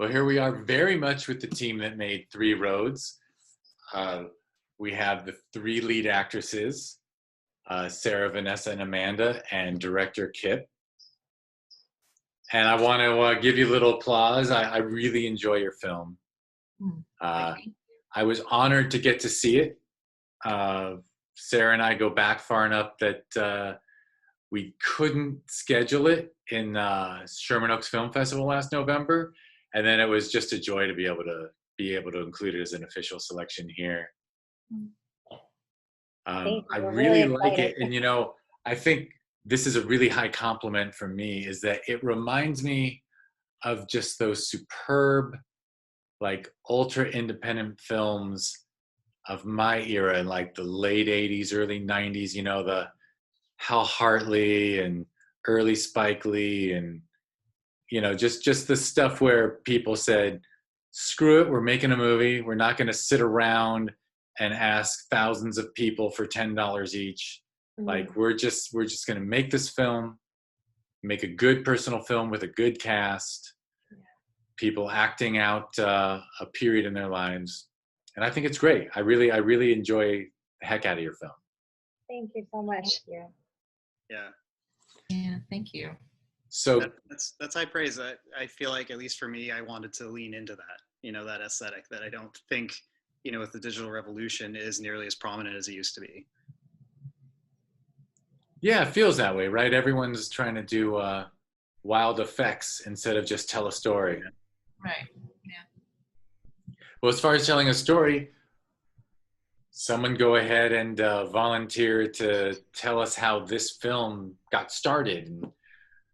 Well, here we are very much with the team that made Three Roads. We have the three lead actresses, Sarah, Vanessa, and Amanda, and director Kip. And I want to give you a little applause. I really enjoy your film. I was honored to get to see it. Sarah and I go back far enough that we couldn't schedule it in Sherman Oaks Film Festival last November, and then it was just a joy to be able to include it as an official selection here. I really like it, and I think this is a really high compliment from me, is that it reminds me of just those superb, like ultra independent films of my era, like the late 80s, early 90s, the Hal Hartley and early Spike Lee, and just the stuff where people said, screw it, we're making a movie, we're not going to sit around and ask thousands of people for $10 each. Like we're just going to make this film, make a good personal film with a good cast, people acting out a period in their lives. And I think it's great. I really enjoy the heck out of your film. Thank you so much. Yeah, thank you. So that's high praise. I feel like, at least for me, I wanted to lean into that, that aesthetic that I don't think, with the digital revolution is nearly as prominent as it used to be. Yeah, it feels that way, right? Everyone's trying to do wild effects instead of just tell a story. Right, yeah. Well, as far as telling a story, someone go ahead and volunteer to tell us how this film got started and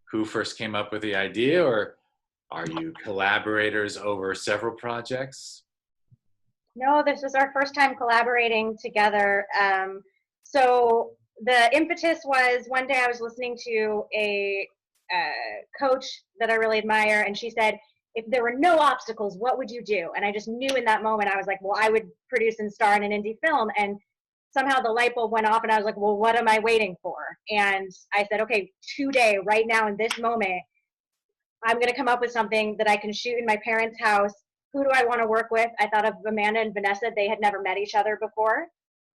who first came up with the idea, or are you collaborators over several projects? No, this was our first time collaborating together. So the impetus was, one day I was listening to a coach that I really admire, and she said, if there were no obstacles, what would you do? And I just knew in that moment, I was like, well, I would produce and star in an indie film. And somehow the light bulb went off, and I was like, well, what am I waiting for? And I said, okay, today, right now in this moment, I'm going to come up with something that I can shoot in my parents' house. Who do I want to work with? I thought of Amanda and Vanessa. They had never met each other before.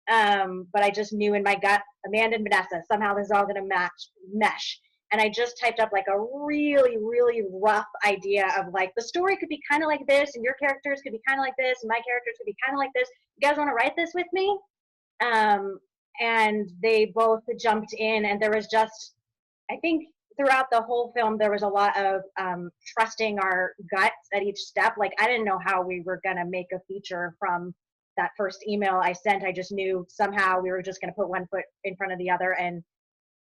But I just knew in my gut, Amanda and Vanessa, somehow this is all going to mesh. And I just typed up like a really, really rough idea of like, the story could be kind of like this, and your characters could be kind of like this, and my characters could be kind of like this. You guys want to write this with me? And they both jumped in, and there was just, I think throughout the whole film, there was a lot of trusting our guts at each step. Like, I didn't know how we were going to make a feature from that first email I sent. I just knew somehow we were just going to put one foot in front of the other and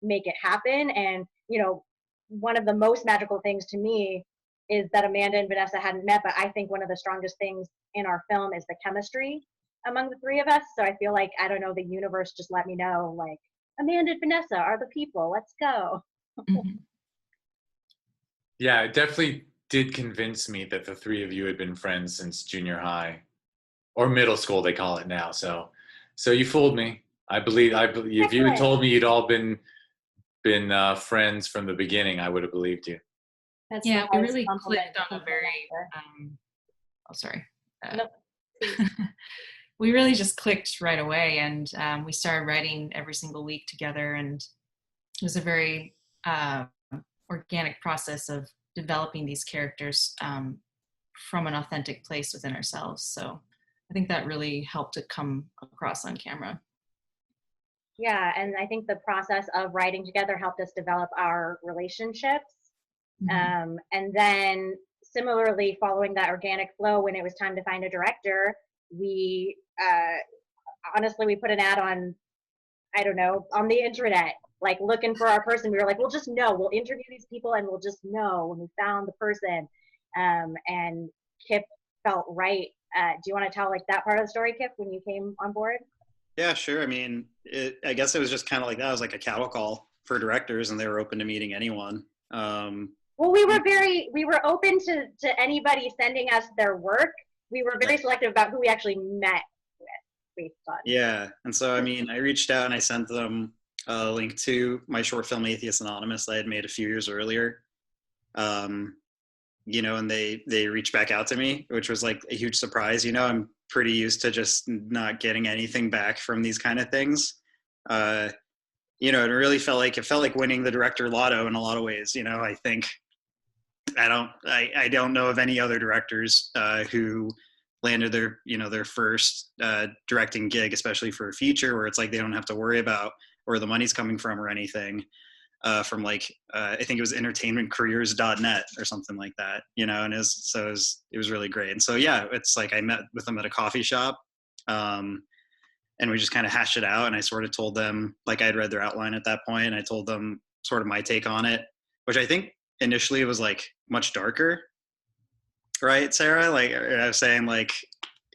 make it happen. And, one of the most magical things to me is that Amanda and Vanessa hadn't met, but I think one of the strongest things in our film is the chemistry among the three of us. So I feel like, I don't know, the universe just let me know, like, Amanda and Vanessa are the people, let's go. Mm-hmm. Yeah, it definitely did convince me that the three of you had been friends since junior high, or middle school, they call it now. So you fooled me. I believe if you had told me you'd all been friends from the beginning, I would have believed you. Yeah, we really clicked on a very, we really just clicked right away, and we started writing every single week together, and it was a very organic process of developing these characters from an authentic place within ourselves. So I think that really helped to come across on camera. Yeah, and I think the process of writing together helped us develop our relationships. Mm-hmm. And then similarly, following that organic flow, when it was time to find a director, we honestly, we put an ad on, I don't know, on the internet, like looking for our person. We were like, we'll just know, we'll interview these people and we'll just know when we found the person. And Kip felt right. Do you want to tell like that part of the story, Kip, when you came on board? Yeah, sure. I mean, I guess it was just kind of like that. It was like a cattle call for directors, and they were open to meeting anyone. Well, we were open to anybody sending us their work. We were very selective about who we actually met with based on. Yeah, and so I mean, I reached out and I sent them a link to my short film Atheist Anonymous that I had made a few years earlier. and they reached back out to me, which was like a huge surprise. I'm pretty used to just not getting anything back from these kind of things. It really felt like winning the director lotto in a lot of ways. I think I don't know of any other directors who landed their first directing gig, especially for a feature, where it's like they don't have to worry about where the money's coming from or anything. From like I think it was entertainmentcareers.net or something like that, and it was really great. And so yeah, it's like I met with them at a coffee shop, and we just kind of hashed it out, and I sort of told them, like, I'd read their outline at that point, and I told them sort of my take on it, which I think initially was like much darker, right, Sarah? Like I was saying, like,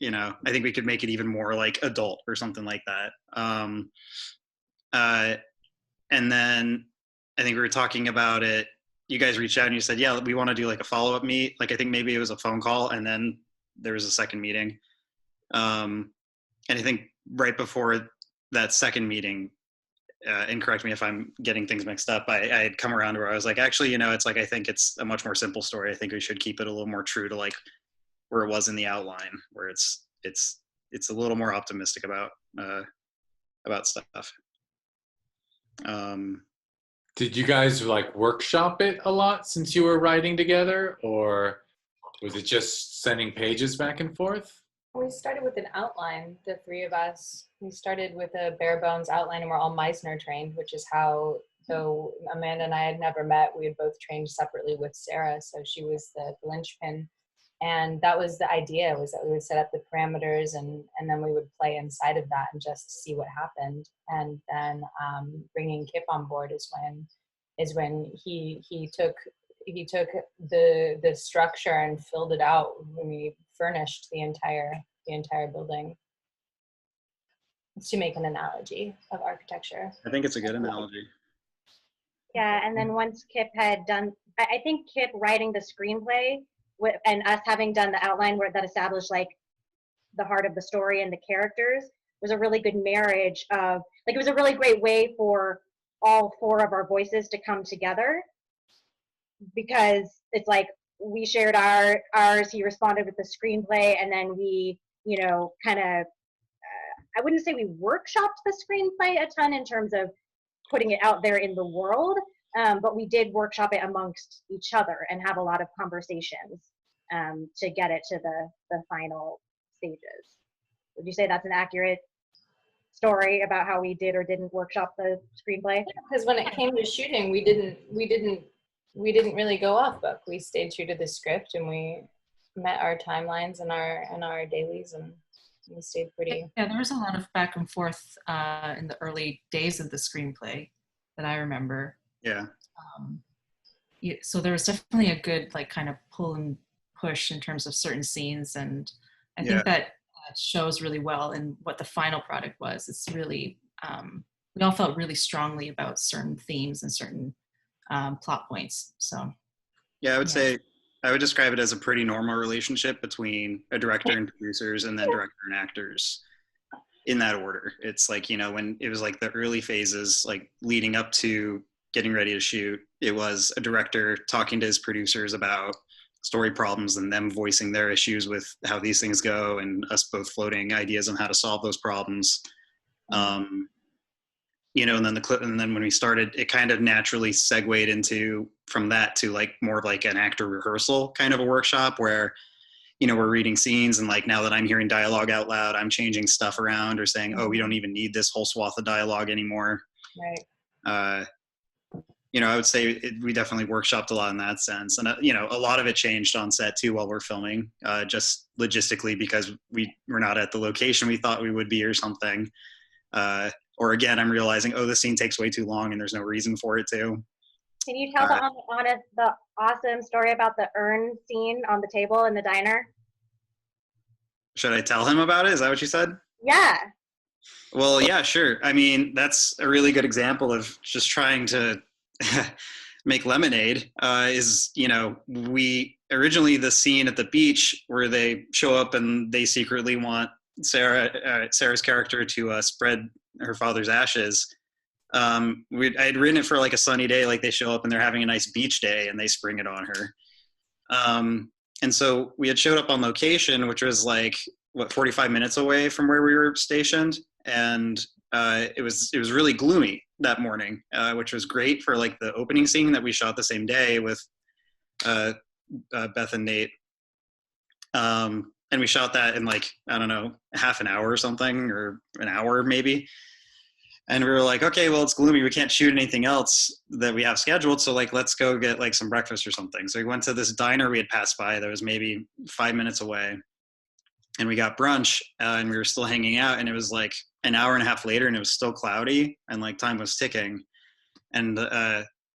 I think we could make it even more like adult or something like that. And then I think we were talking about it. You guys reached out and you said, yeah, we want to do like a follow-up meet. Like, I think maybe it was a phone call, and then there was a second meeting. And I think right before that second meeting, and correct me if I'm getting things mixed up, I had come around to where I was like, actually, it's like, I think it's a much more simple story. I think we should keep it a little more true to like where it was in the outline, where it's a little more optimistic about stuff. Did you guys like workshop it a lot since you were writing together, or was it just sending pages back and forth? We started with an outline, the three of us. We started with a bare bones outline, and we're all Meisner trained, which is how, though Amanda and I had never met, we had both trained separately with Sarah. So she was the linchpin. And that was the idea, was that we would set up the parameters, and then we would play inside of that and just see what happened. And then bringing Kip on board is when he took the structure and filled it out when we furnished the entire building. To make an analogy of architecture. I think it's a good analogy. Yeah, and then once Kip had done, I think Kip writing the screenplay and us having done the outline where that established like the heart of the story and the characters was a really good marriage of, like, it was a really great way for all four of our voices to come together, because it's like we shared ours, he responded with the screenplay, and then we, kind of, I wouldn't say we workshopped the screenplay a ton in terms of putting it out there in the world, but we did workshop it amongst each other and have a lot of conversations to get it to the final stages. Would you say that's an accurate story about how we did or didn't workshop the screenplay? Because when it came to shooting, we didn't really go off book. We stayed true to the script, and we met our timelines and our dailies, and we stayed pretty. Yeah, there was a lot of back and forth in the early days of the screenplay that I remember. Yeah. So there was definitely a good like kind of pull and push in terms of certain scenes, and I think that shows really well in what the final product was. It's really we all felt really strongly about certain themes and certain plot points. So yeah, I would say I would describe it as a pretty normal relationship between a director and producers, and then director and actors, in that order. It's like, when it was like the early phases, like leading up to getting ready to shoot, it was a director talking to his producers about story problems and them voicing their issues with how these things go, and us both floating ideas on how to solve those problems. And then when we started, it kind of naturally segued into, from that to like more of like an actor rehearsal kind of a workshop where, we're reading scenes, and like, now that I'm hearing dialogue out loud, I'm changing stuff around or saying, oh, we don't even need this whole swath of dialogue anymore. Right. I would say we definitely workshopped a lot in that sense. And, a lot of it changed on set too while we're filming, just logistically, because we were not at the location we thought we would be or something. Or again, I'm realizing, oh, this scene takes way too long and there's no reason for it to. Can you tell the awesome story about the urn scene on the table in the diner? Should I tell him about it? Is that what you said? Yeah. Well, yeah, sure. I mean, that's a really good example of just trying to make lemonade. We originally, the scene at the beach where they show up and they secretly want Sarah's character to spread her father's ashes. I had written it for like a sunny day, like they show up and they're having a nice beach day and they spring it on her. And so we had showed up on location, which was like, 45 minutes away from where we were stationed. And it was really gloomy that morning, which was great for like the opening scene that we shot the same day with Beth and Nate. And we shot that in like, I don't know, half an hour or something, or an hour maybe. And we were like, okay, well, it's gloomy. We can't shoot anything else that we have scheduled. So like, let's go get like some breakfast or something. So we went to this diner we had passed by that was maybe 5 minutes away. And we got brunch, and we were still hanging out. And it was like an hour and a half later, and it was still cloudy, and like time was ticking. And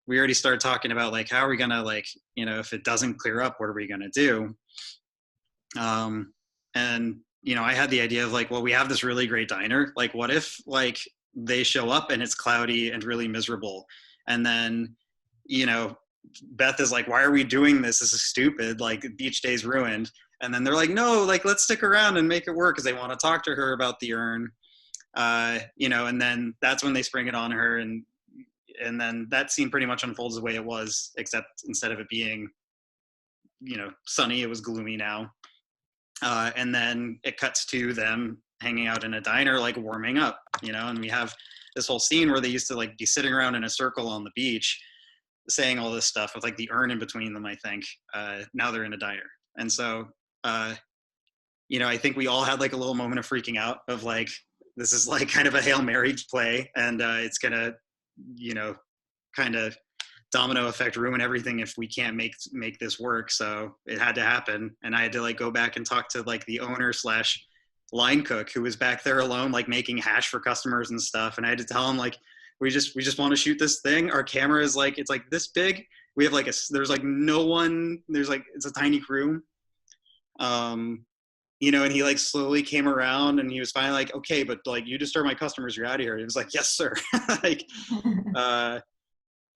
we already started talking about like, how are we going to like, you know, if it doesn't clear up, what are we going to do? And, you know, I had the idea of like, well, we have this really great diner. Like, what if like they show up and it's cloudy and really miserable? And then, you know, Beth is like, why are we doing this? This is stupid. Like, the beach day's ruined. And then they're like, no, like, let's stick around and make it work, because they want to talk to her about the urn. You know, and then that's when they spring it on her. And then that scene pretty much unfolds the way it was, except instead of it being, you know, sunny, it was gloomy now. And then it cuts to them hanging out in a diner, like warming up, you know, and we have this whole scene where they used to like be sitting around in a circle on the beach saying all this stuff with like the urn in between them, I think. Now they're in a diner. And so, you know, I think we all had like a little moment of freaking out of like, this is like kind of a Hail Mary play, and it's going to, you know, kind of domino effect, ruin everything if we can't make this work. So it had to happen. And I had to like go back and talk to like the owner / line cook, who was back there alone, like making hash for customers and stuff. And I had to tell him like, we just want to shoot this thing. Our camera is like, it's like this big. We have like there's like no one, there's like, it's a tiny crew. You know, and he like slowly came around, and he was finally like, okay, but like, you disturb my customers, you're out of here. He was like, yes, sir. Like,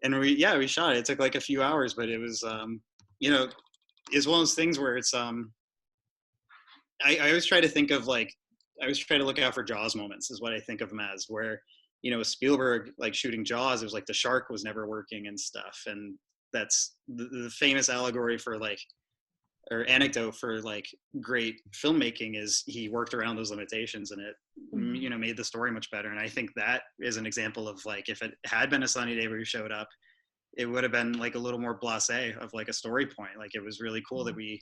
and we shot it. It took like a few hours, but it was, you know, it's one of those things where it's, I always try to think of like, I always try to look out for Jaws moments, is what I think of them as, where, you know, with Spielberg, like shooting Jaws, it was like the shark was never working and stuff. And that's the famous allegory for like, or anecdote for like great filmmaking, is he worked around those limitations, and it, you know, made the story much better. And I think that is an example of like, if it had been a sunny day where you showed up, it would have been like a little more blasé of like a story point. Like, it was really cool that we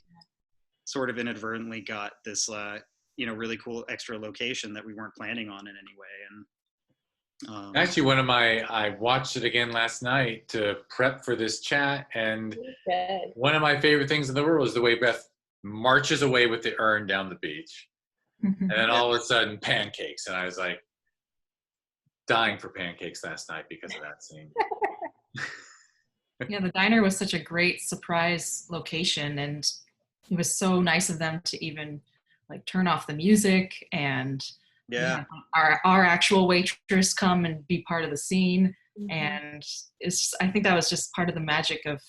sort of inadvertently got this, you know, really cool extra location that we weren't planning on in any way. And actually, I watched it again last night to prep for this chat, and one of my favorite things in the world is the way Beth marches away with the urn down the beach, and then all of a sudden pancakes, and I was like dying for pancakes last night because of that scene. Yeah, the diner was such a great surprise location, and it was so nice of them to even like turn off the music, and yeah, our actual waitress come and be part of the scene. And I think that was just part of the magic of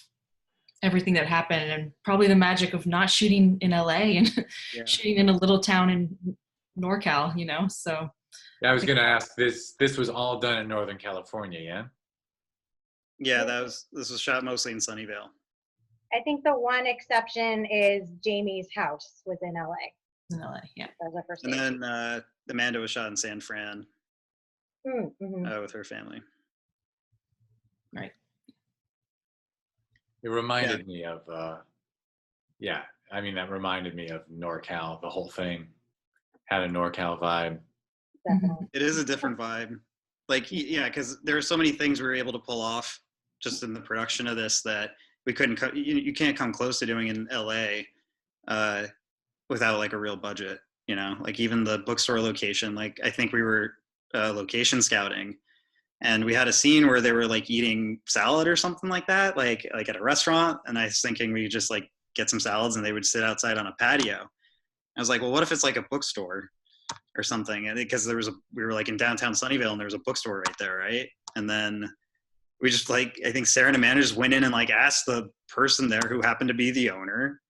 everything that happened, and probably the magic of not shooting in LA and shooting in a little town in NorCal, you know. So yeah, I was gonna ask, this was all done in Northern California, yeah? Yeah, this was shot mostly in Sunnyvale. I think the one exception is Jamie's house was in LA. in LA, yeah. That was our first And day. then Amanda was shot in San Fran with her family. Right. It reminded me of, I mean, that reminded me of NorCal. The whole thing had a NorCal vibe. Definitely. It is a different vibe. Like, yeah, because there are so many things we were able to pull off just in the production of this that we couldn't, you can't come close to doing in LA without like a real budget, you know, like even the bookstore location. Like, I think we were location scouting, and we had a scene where they were like eating salad or something like that, like at a restaurant. And I was thinking we just like get some salads and they would sit outside on a patio. I was like, well, what if it's like a bookstore or something? And because we were like in downtown Sunnyvale, and there was a bookstore right there, right? And then we just like, I think Sarah and Amanda just went in and like asked the person there, who happened to be the owner,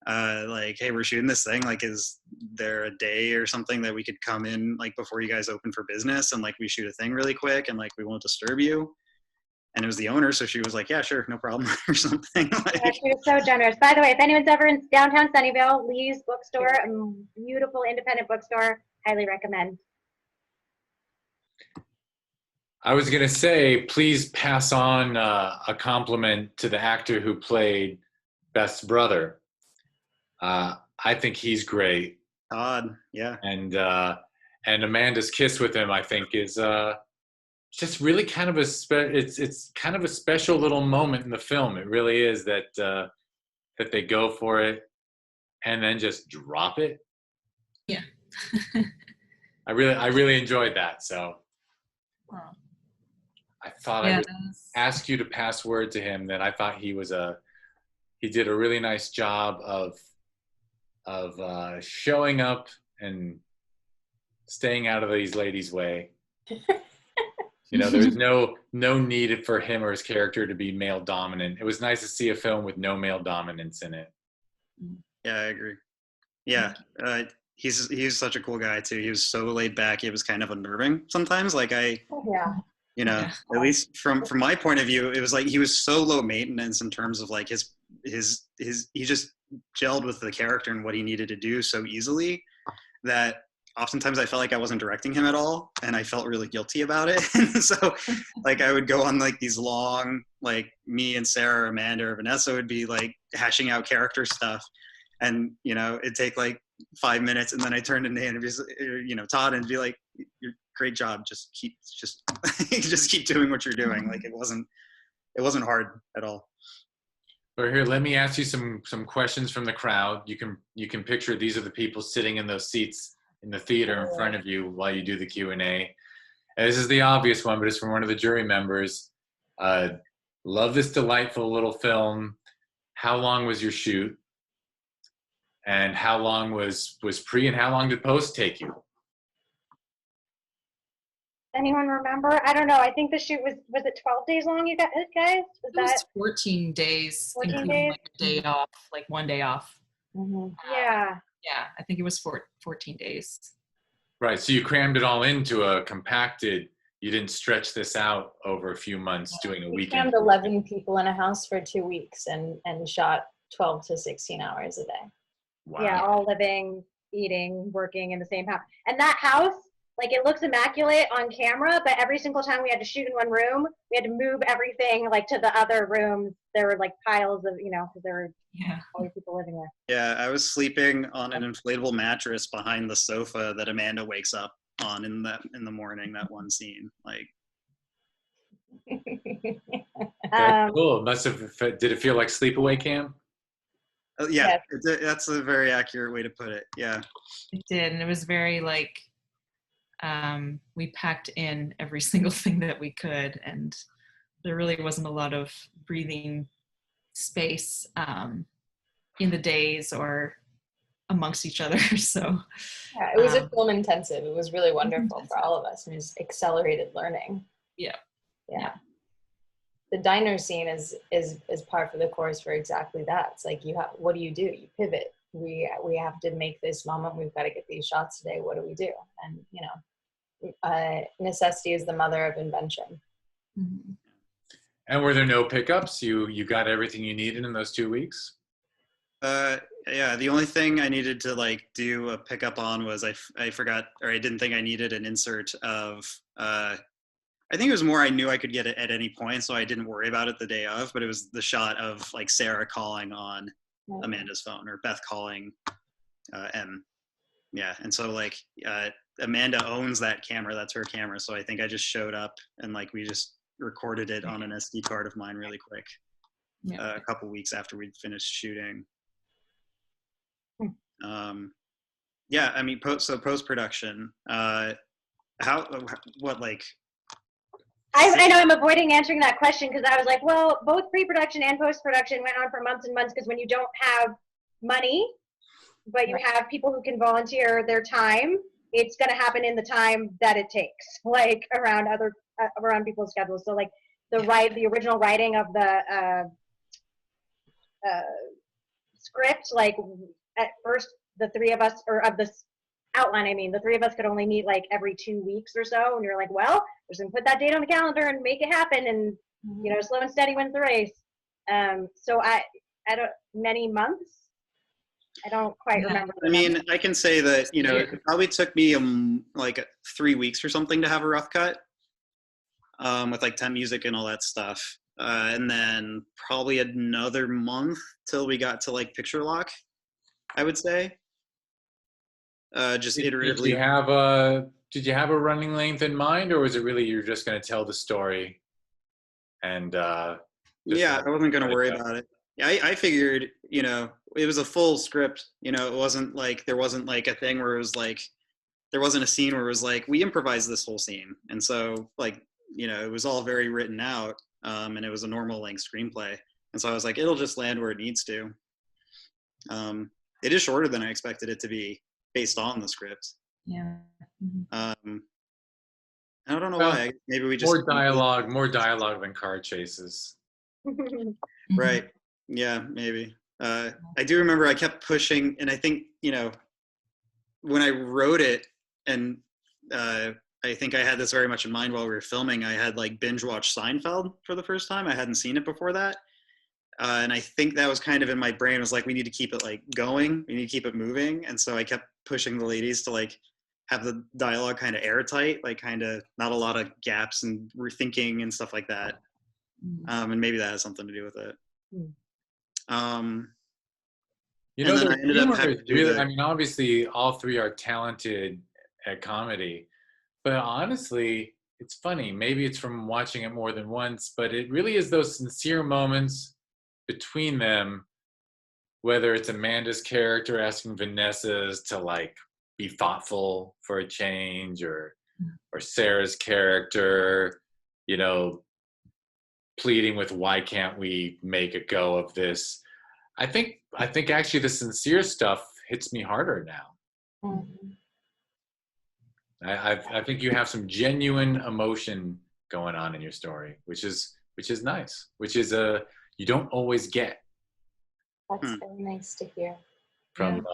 like, hey, we're shooting this thing, like, is there a day or something that we could come in like before you guys open for business, and like we shoot a thing really quick, and like we won't disturb you? and it was the owner, so she was like, yeah, sure, no problem, or something. Like, Yeah, she was so generous. By the way, if anyone's ever in downtown Sunnyvale, Lee's bookstore, a beautiful independent bookstore, highly recommend. I was gonna say, please pass on a compliment to the actor who played Beth's brother. I think he's great, Todd, yeah. And Amanda's kiss with him, I think, is just really kind of it's kind of a special little moment in the film. It really is that that they go for it and then just drop it. Yeah. I really enjoyed that. So Wow. I thought I would ask you to pass word to him that I thought he did a really nice job of showing up and staying out of these ladies' way. You know, there's no need for him or his character to be male dominant. It was nice to see a film with no male dominance in it. Yeah, I agree. Yeah, he's such a cool guy too. He was so laid back. It was kind of unnerving sometimes. Like you know, at least from my point of view, it was like he was so low maintenance in terms of like his he just gelled with the character and what he needed to do so easily that oftentimes I felt like I wasn't directing him at all, and I felt really guilty about it. So like I would go on like these long, like me and Sarah, Amanda, or Vanessa would be like hashing out character stuff, and you know it'd take like 5 minutes, and then I turned to Nate and be, you know, Todd, and be like, "You're great job. Just keep doing what you're doing." Like it wasn't hard at all. But here, let me ask you some questions from the crowd. You can picture these are the people sitting in those seats in the theater in front of you while you do the Q&A. And this is the obvious one, but it's from one of the jury members. Love this delightful little film. How long was your shoot? And how long was pre and how long did post take you? Anyone remember? I don't know. I think the shoot was it 12 days long, you guys? It was 14 days, 14 including days? like a day off, like one day off. Mm-hmm. Yeah. Yeah, I think it was 14 days. Right, so you crammed it all into a compacted, you didn't stretch this out over a few months doing a We weekend. crammed 11 people in a house for 2 weeks and shot 12 to 16 hours a day. Wow. Yeah, all living, eating, working in the same house. And that house, like it looks immaculate on camera, but every single time we had to shoot in one room, we had to move everything like to the other rooms. There were like piles of, you know, because there were always people living there. Yeah, I was sleeping on an inflatable mattress behind the sofa that Amanda wakes up on in the morning. That one scene, like. Cool. Did it feel like sleepaway camp? Yeah, that's a very accurate way to put it. Yeah, it did, and it was very like we packed in every single thing that we could, and there really wasn't a lot of breathing space in the days or amongst each other. So yeah, it was a film intensive. It was really wonderful for all of us, and it was accelerated learning. Yeah. The diner scene is par for the course for exactly that. It's like what do? You pivot. We have to make this moment. We've got to get these shots today. What do we do? And you know, necessity is the mother of invention. Mm-hmm. And were there no pickups? You got everything you needed in those 2 weeks? Yeah, the only thing I needed to like do a pickup on was I forgot, or I didn't think I needed an insert of I think it was more I knew I could get it at any point, so I didn't worry about it the day of, but it was the shot of like Sarah calling on Amanda's phone, or Beth calling M. Yeah, and so like Amanda owns that camera, that's her camera, so I think I just showed up and like we just recorded it on an SD card of mine really quick a couple weeks after we'd finished shooting. Yeah, I mean, post-production, what like... I know I'm avoiding answering that question because I was like, well, both pre-production and post-production went on for months and months because when you don't have money, but you have people who can volunteer their time, it's going to happen in the time that it takes, like around people's schedules. So like the original writing of the script, like at first the three of us, or of this outline, I mean, the three of us could only meet like every 2 weeks or so, and you're like, well, we're just gonna put that date on the calendar and make it happen, and You know, slow and steady wins the race. So I don't, many months. I don't quite remember. I mean, I can say that, you know, it probably took me like 3 weeks or something to have a rough cut, with like temp music and all that stuff. And then probably another month till we got to like picture lock, I would say. Just iteratively. Did you have a running length in mind, or was it really you're just going to tell the story? And yeah, I wasn't going to worry about it. I figured, you know, it was a full script. You know, it wasn't like there wasn't like a thing where it was like there wasn't a scene where it was like we improvised this whole scene, and so like, you know, it was all very written out, and it was a normal length screenplay, and so I was like, it'll just land where it needs to. It is shorter than I expected it to be based on the script. Yeah. I don't know why. Maybe we just more dialogue than car chases. Right. Yeah, maybe. I do remember I kept pushing, and I think, you know, when I wrote it, and I think I had this very much in mind while we were filming, I had like binge watched Seinfeld for the first time. I hadn't seen it before that. And I think that was kind of in my brain, was like, we need to keep it like going. We need to keep it moving. And so I kept pushing the ladies to like have the dialogue kind of airtight, like kind of not a lot of gaps and rethinking and stuff like that. And maybe that has something to do with it. You know, the humor is really, I mean, obviously all three are talented at comedy, but honestly, it's funny. Maybe it's from watching it more than once, but it really is those sincere moments between them, whether it's Amanda's character asking Vanessa's to like be thoughtful for a change, or Sarah's character, you know, pleading with, why can't we make a go of this? I think actually the sincere stuff hits me harder now. I think you have some genuine emotion going on in your story, which is nice, which is you don't always get. That's very nice to hear. From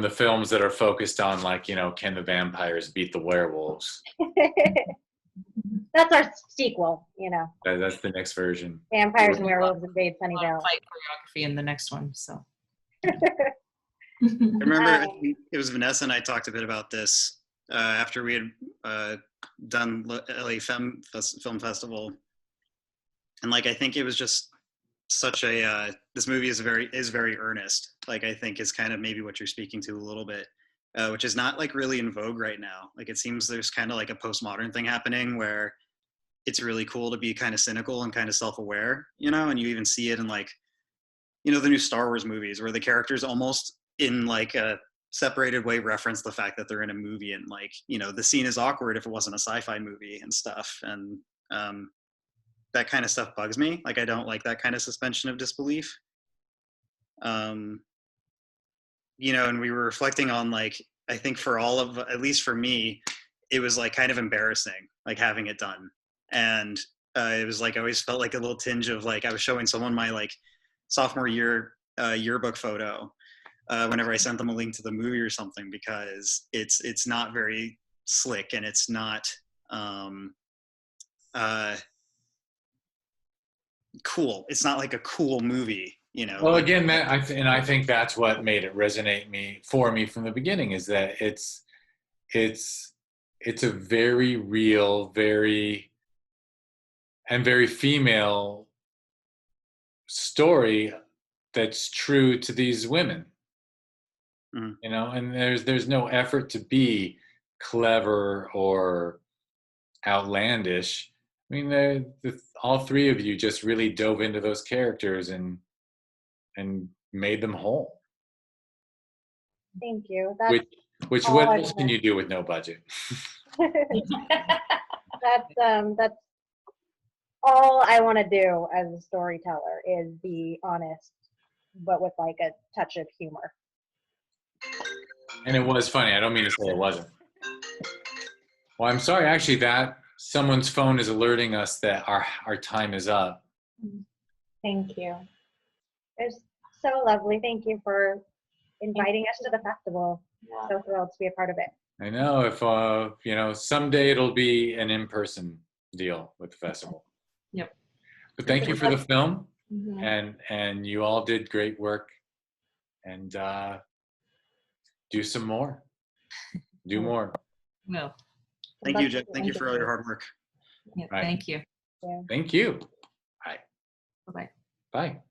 the films that are focused on, like, you know, can the vampires beat the werewolves? That's our sequel, you know. That's the next version. Vampires and werewolves invade Sunnyvale. Fight choreography in the next one, so. I remember I think it was Vanessa and I talked a bit about this after we had done LA Film Festival, and like I think it was just such a this movie is very earnest. Like I think is kind of maybe what you're speaking to a little bit, which is not like really in vogue right now. Like it seems there's kind of like a postmodern thing happening where it's really cool to be kind of cynical and kind of self-aware, you know, and you even see it in like, you know, the new Star Wars movies where the characters almost in like a separated way reference the fact that they're in a movie, and like, you know, the scene is awkward if it wasn't a sci-fi movie and stuff. And that kind of stuff bugs me. Like I don't like that kind of suspension of disbelief. You know, and we were reflecting on like, I think for all of, at least for me, it was like kind of embarrassing, like having it done. And it was like, I always felt like a little tinge of like, I was showing someone my like sophomore year yearbook photo whenever I sent them a link to the movie or something, because it's not very slick, and it's not cool. It's not like a cool movie, you know. Well, like, again, I think that's what made it resonate for me from the beginning, is that it's a very real, very female story that's true to these women. You know, and there's no effort to be clever or outlandish. I mean, all three of you just really dove into those characters and made them whole. Thank you. Which what else can you do with no budget? That's all I want to do as a storyteller, is be honest, but with like a touch of humor. And it was funny. I don't mean to say it wasn't. Well, I'm sorry, actually, that someone's phone is alerting us that our time is up. Thank you. It's so lovely. Thank you for inviting us to the festival. Yeah. So thrilled to be a part of it. I know, if you know, someday it'll be an in-person deal with the festival. Yep. But thank you for the film, Mhm. and you all did great work, and do some more. Do more. Well, Thank you, Jeff. Thank you for all your hard work. yeah, Right. thank you. Thank you. Bye. Bye-bye. Bye.